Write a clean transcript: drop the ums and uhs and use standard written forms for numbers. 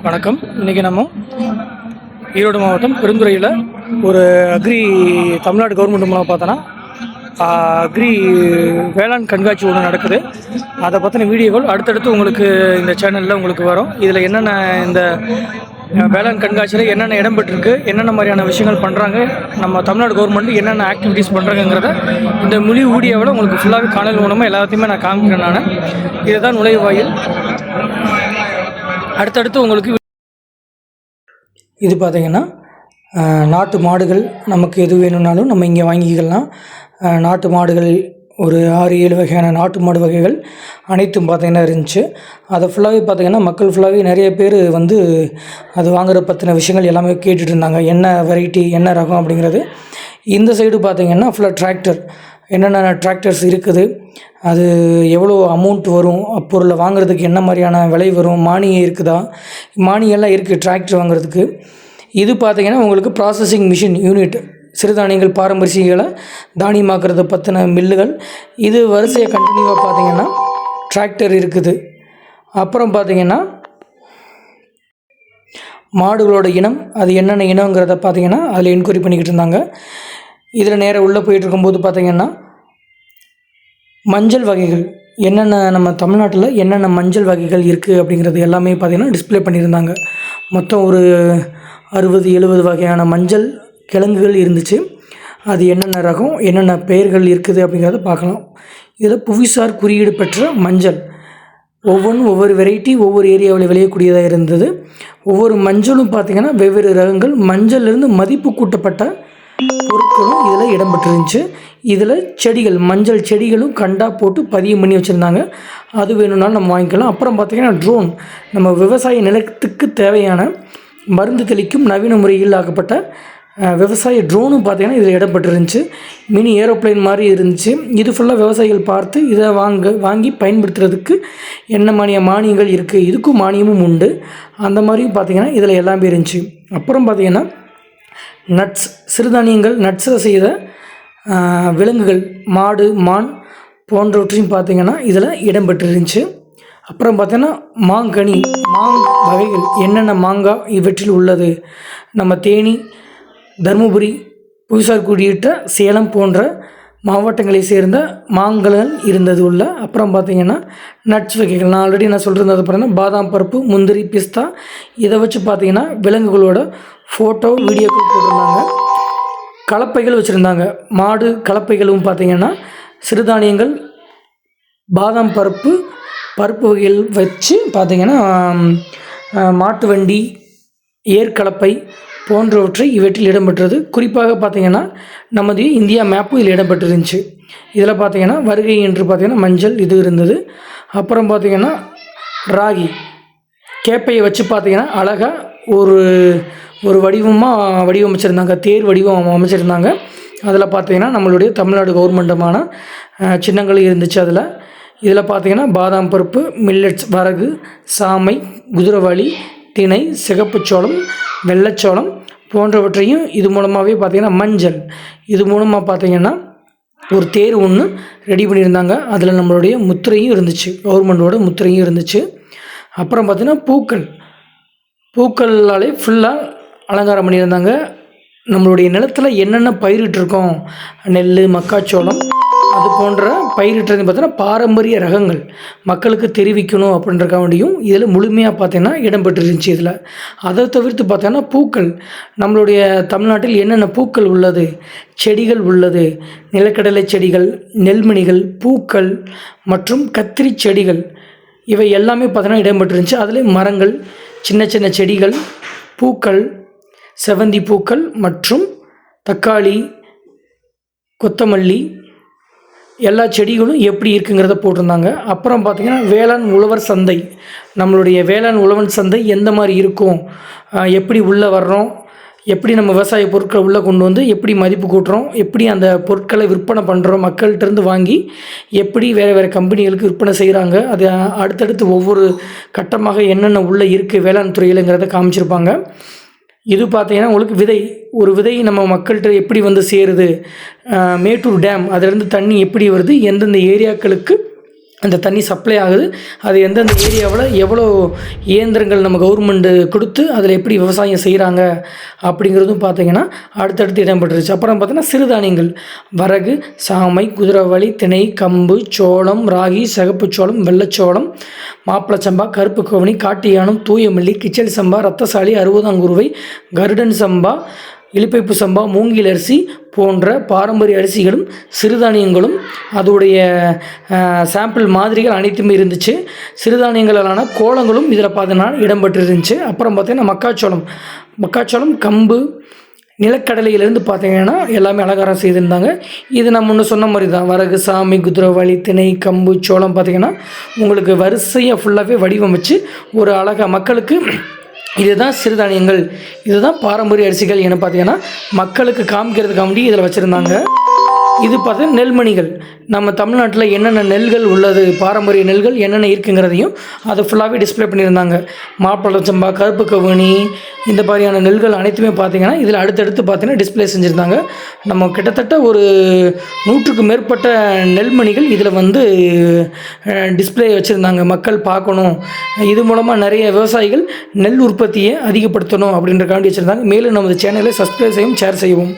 வணக்கம். இன்றைக்கி நம்ம ஈரோடு மாவட்டம் பெருந்துறையில் ஒரு அக்ரி தமிழ்நாடு கவர்மெண்ட் மூலம் பார்த்தோன்னா அக்ரி வேளாண் கண்காட்சி ஒன்று நடக்குது. அதை பற்றின வீடியோக்கள் அடுத்தடுத்து உங்களுக்கு இந்த சேனலில் உங்களுக்கு வரும். இதில் என்னென்ன இந்த வேளாண் கண்காட்சியில் என்னென்ன இடம் பெற்றிருக்கு, என்னென்ன மாதிரியான விஷயங்கள் பண்ணுறாங்க, நம்ம தமிழ்நாடு கவர்மெண்ட் என்னென்ன ஆக்டிவிட்டீஸ் பண்ணுறாங்கிறத இந்த முழு வீடியோவில் உங்களுக்கு ஃபுல்லாகவே காணொலி மூலமாக எல்லாத்தையுமே நான் காமிக்கிறேன். நான் இதுதான் நுழைவாயில். அடுத்தடுத்து உங்களுக்கு இது பார்த்திங்கன்னா நாட்டு மாடுகள் நமக்கு எது வேணும்னாலும் நம்ம இங்கே வாங்கிக்கலாம். நாட்டு மாடுகள் ஒரு 6-7 வகையான நாட்டு மாடு வகைகள் அனைத்தும் பார்த்திங்கன்னா இருந்துச்சு. அதை ஃபுல்லாகவே பார்த்திங்கன்னா மக்கள் ஃபுல்லாகவே நிறைய பேர் வந்து அது வாங்குற பற்றின விஷயங்கள் எல்லாமே கேட்டுட்டு இருந்தாங்க. என்ன வெரைட்டி, என்ன ரகம் அப்படிங்கிறது. இந்த சைடு பார்த்திங்கன்னா ஃபுல்லாக டிராக்டர், என்னென்ன டிராக்டர்ஸ் இருக்குது, அது எவ்வளோ அமௌண்ட் வரும், பொருளை வாங்குறதுக்கு என்ன மாதிரியான விலை வரும், மானியம் இருக்குதா, மானியெல்லாம் இருக்குது டிராக்டர் வாங்குறதுக்கு. இது பார்த்திங்கன்னா உங்களுக்கு ப்ராசஸிங் மிஷின் யூனிட், சிறுதானியங்கள் பாரம்பரியங்களை தானியமாக்குறத பற்றின மில்லுகள். இது வரிசையை கண்டினியூவாக பார்த்திங்கன்னா டிராக்டர் இருக்குது. அப்புறம் பார்த்திங்கன்னா மாடுகளோட இனம், அது என்னென்ன இனங்கிறத பார்த்திங்கன்னா அதில் என்கொயரி பண்ணிக்கிட்டு இருந்தாங்க. இதில் நேராக உள்ளே போயிட்டு இருக்கும்போது பார்த்திங்கன்னா மஞ்சள் வகைகள், என்னென்ன நம்ம தமிழ்நாட்டில் என்னென்ன மஞ்சள் வகைகள் இருக்குது அப்படிங்கிறது எல்லாமே பார்த்திங்கன்னா டிஸ்பிளே பண்ணியிருந்தாங்க. மொத்தம் ஒரு 60-70 வகையான மஞ்சள் கிழங்குகள் இருந்துச்சு. அது என்னென்ன ரகம், என்னென்ன பெயர்கள் இருக்குது அப்படிங்கிறத பார்க்கலாம். இதில் புவிசார் குறியீடு பெற்ற மஞ்சள், ஒவ்வொன்றும் ஒவ்வொரு வெரைட்டி, ஒவ்வொரு ஏரியாவில் விளையக்கூடியதாக இருந்தது. ஒவ்வொரு மஞ்சளும் பார்த்திங்கன்னா வெவ்வேறு ரகங்கள், மஞ்சள்லேருந்து மதிப்பு கூட்டப்பட்ட பொருட்களும் இதில் இடம்பெற்றிருந்துச்சு. இதில் செடிகள், மஞ்சள் செடிகளும் கண்டா போட்டு பதியம் பண்ணி வச்சுருந்தாங்க. அது வேணும்னாலும் நம்ம வாங்கிக்கலாம். அப்புறம் பார்த்திங்கன்னா ட்ரோன், நம்ம விவசாய நிலத்துக்கு தேவையான மருந்து தெளிக்கும் நவீன முறையில் ஆக்கப்பட்ட விவசாய ட்ரோனும் பார்த்திங்கன்னா இதில் இடம்பெற்றிருந்துச்சு. மினி ஏரோப்ளைன் மாதிரி இருந்துச்சு. இது ஃபுல்லாக விவசாயிகள் பார்த்து இதை வாங்கி பயன்படுத்துறதுக்கு என்ன மானியங்கள் இருக்குது, இதுக்கும் மானியமும் உண்டு. அந்த மாதிரியும் பார்த்திங்கன்னா இதில் எல்லாமே இருந்துச்சு. அப்புறம் பார்த்திங்கன்னா நட்ஸ், சிறுதானியங்கள் நட்ஸில் செய்த விலங்குகள், மாடு, மான் போன்றவற்றையும் பார்த்திங்கன்னா இதில் இடம்பெற்றிருந்துச்சு. அப்புறம் பார்த்தீங்கன்னா மாங்கனி, வகைகள், என்னென்ன மாங்காய் இவற்றில் உள்ளது, நம்ம தேனி, தருமபுரி, புவிசார் குறியிட்ட சேலம் போன்ற மாவட்டங்களை சேர்ந்த மாங்கல்கள் இருந்தது உள்ள. அப்புறம் பார்த்திங்கன்னா நட்ஸ் வகைகள், நான் ஆல்ரெடி சொல்கிறது பார்த்தீங்கன்னா பாதாம் பருப்பு, முந்திரி, பிஸ்தா, இதை வச்சு பார்த்திங்கன்னா விலங்குகளோட ஃபோட்டோ, வீடியோக்கள் போட்டிருந்தாங்க. கலப்பைகள் வச்சுருந்தாங்க. மாடு கலப்பைகளும் பார்த்திங்கன்னா சிறுதானியங்கள், பாதாம் பருப்பு வகைகள் வச்சு பார்த்திங்கன்னா மாட்டு வண்டி, ஏற்கலப்பை போன்றவற்றை இவற்றில் இடம்பெற்றது. குறிப்பாக பார்த்திங்கன்னா நமது இந்தியா மேப்பும் இதில் இடம்பெற்றிருந்துச்சு. இதில் பார்த்திங்கன்னா வருகை என்று பார்த்திங்கன்னா மஞ்சள் இது இருந்தது. அப்புறம் பார்த்திங்கன்னா ராகி, கேப்பையை வச்சு பார்த்திங்கன்னா அழகாக ஒரு வடிவமைச்சிருந்தாங்க, தேர் வடிவம் அமைச்சிருந்தாங்க. அதில் பார்த்திங்கன்னா நம்மளுடைய தமிழ்நாடு கவர்மெண்ட்டுமான சின்னங்களும் இருந்துச்சு. இதில் பார்த்திங்கன்னா பாதாம் பருப்பு, மில்லட்ஸ், வரகு, சாமை, குதிரைவாளி, திணை, சிகப்புச்சோளம், வெள்ளைச்சோளம் போன்றவற்றையும் இது மூலமாகவே பார்த்திங்கன்னா மஞ்சள், இது மூலமாக பார்த்திங்கன்னா ஒரு தேர் ஒன்று ரெடி பண்ணியிருந்தாங்க. அதில் நம்மளுடைய முத்திரையும் இருந்துச்சு, கவர்மெண்ட்டோட முத்திரையும் இருந்துச்சு. அப்புறம் பார்த்திங்கன்னா பூக்களாலே ஃபுல்லாக அலங்காரம் பண்ணியிருந்தாங்க. நம்மளுடைய நிலத்தில் என்னென்ன பயிரிட்டிருக்கோம், நெல், மக்காச்சோளம், அது போன்ற பயிரிட்டுறது பார்த்தீங்கன்னா பாரம்பரிய ரகங்கள் மக்களுக்கு தெரிவிக்கணும் அப்படின்றக்க வேண்டியும் இதில் முழுமையாக பார்த்தீங்கன்னா இடம்பெற்றிருந்துச்சு. இதில் அதை தவிர்த்து பார்த்தோன்னா பூக்கள், நம்மளுடைய தமிழ்நாட்டில் என்னென்ன பூக்கள் உள்ளது, செடிகள் உள்ளது, நிலக்கடலை செடிகள், நெல்மணிகள், பூக்கள் மற்றும் கத்திரி செடிகள், இவை எல்லாமே பார்த்தோன்னா இடம்பெற்றிருந்துச்சு. அதில் மரங்கள், சின்ன சின்ன செடிகள், பூக்கள், செவந்தி பூக்கள் மற்றும் தக்காளி, கொத்தமல்லி, எல்லா செடிகளும் எப்படி இருக்குங்கிறத போட்டிருந்தாங்க. அப்புறம் பார்த்திங்கன்னா வேளாண் உழவர் சந்தை, நம்மளுடைய வேளாண் உழவன் சந்தை எந்த மாதிரி இருக்கும், எப்படி உள்ளே வர்றோம், எப்படி நம்ம விவசாய பொருட்களை உள்ளே கொண்டு வந்து எப்படி மதிப்பு கூட்டுறோம், எப்படி அந்த பொருட்களை விற்பனை பண்ணுறோம், மக்கள்கிட்டருந்து வாங்கி எப்படி வேறு கம்பெனிகளுக்கு விற்பனை செய்கிறாங்க, அது அடுத்தடுத்து ஒவ்வொரு கட்டமாக என்னென்ன உள்ளே இருக்குது வேளாண் துறையிலங்கிறத காமிச்சிருப்பாங்க. இது பார்த்திங்கன்னா உங்களுக்கு ஒரு விதை நம்ம மக்கள்கிட்ட எப்படி வந்து சேருது, மேட்டூர் டேம் அதிலேருந்து தண்ணி எப்படி வருது, எந்தெந்த ஏரியாக்களுக்கு அந்த தண்ணி சப்ளை ஆகுது, அது எந்தெந்த ஏரியாவில் எவ்வளோ இயந்திரங்கள் நம்ம கவர்மெண்ட்டு கொடுத்து அதில் எப்படி விவசாயம் செய்கிறாங்க அப்படிங்கிறதும் பார்த்திங்கன்னா அடுத்தடுத்து இடம்பெற்றுருச்சு. அப்புறம் பார்த்திங்கன்னா சிறுதானியங்கள், வரகு, சாமை, குதிரைவாலி, திணை, கம்பு, சோளம், ராகி, சிகப்பு சோளம், வெள்ளைச்சோளம், மாப்பிளச்சம்பா, கருப்பு கவுனி, காட்டு யானம், தூய மல்லி, கிச்சடி சம்பா, ரத்தசாலி, அறுபதாங்குருவை, கருடன் சம்பா, இலுப்பைப்பு சம்பா, மூங்கில் அரிசி போன்ற பாரம்பரிய அரிசிகளும் சிறுதானியங்களும் அதோடைய சாம்பிள் மாதிரிகள் அனைத்துமே இருந்துச்சு. சிறுதானியங்களான கோலங்களும் இதில் பார்த்தீங்கன்னா இடம்பெற்றிருந்துச்சு. அப்புறம் பார்த்திங்கன்னா மக்காச்சோளம், கம்பு, நிலக்கடலையிலேருந்து பார்த்திங்கன்னா எல்லாமே அலங்காரம் செய்திருந்தாங்க. இது நான் முன்ன சொன்ன மாதிரி தான், வரகு, சாமி, குதிரைவாலி, திணை, கம்பு, சோளம் பார்த்திங்கன்னா உங்களுக்கு வரிசையாக ஃபுல்லாகவே வடிவமைச்சு ஒரு அழகாக மக்களுக்கு இதுதான் சிறுதானியங்கள், இதுதான் பாரம்பரிய அரிசிகள் என பார்த்திங்கன்னா மக்களுக்கு காமிக்கிறதுக்காண்டி இதில் வச்சுருந்தாங்க. இது பார்த்தீங்கன்னா நெல்மணிகள், நம்ம தமிழ்நாட்டில் என்னென்ன நெல்கள் உள்ளது, பாரம்பரிய நெல்கள் என்னென்ன இருக்குங்கிறதையும் அதை ஃபுல்லாகவே டிஸ்பிளே பண்ணியிருந்தாங்க. மாப்பிளச்சம்பா, கருப்பு கவுனி, இந்த மாதிரியான நெல்கள் அனைத்துமே பார்த்திங்கன்னா இதில் அடுத்தடுத்து பார்த்திங்கன்னா டிஸ்பிளே செஞ்சுருந்தாங்க. நம்ம கிட்டத்தட்ட ஒரு 100க்கும் மேற்பட்ட நெல்மணிகள் இதில் டிஸ்பிளே வச்சுருந்தாங்க. மக்கள் பார்க்கணும், இது மூலமாக நிறைய விவசாயிகள் நெல் உற்பத்தியை அதிகப்படுத்தணும் அப்படின்றக்காண்டி வச்சுருந்தாங்க. மேலும் நமது சேனலை சப்ஸ்கிரைப் செய்யவும், ஷேர் செய்யவும்.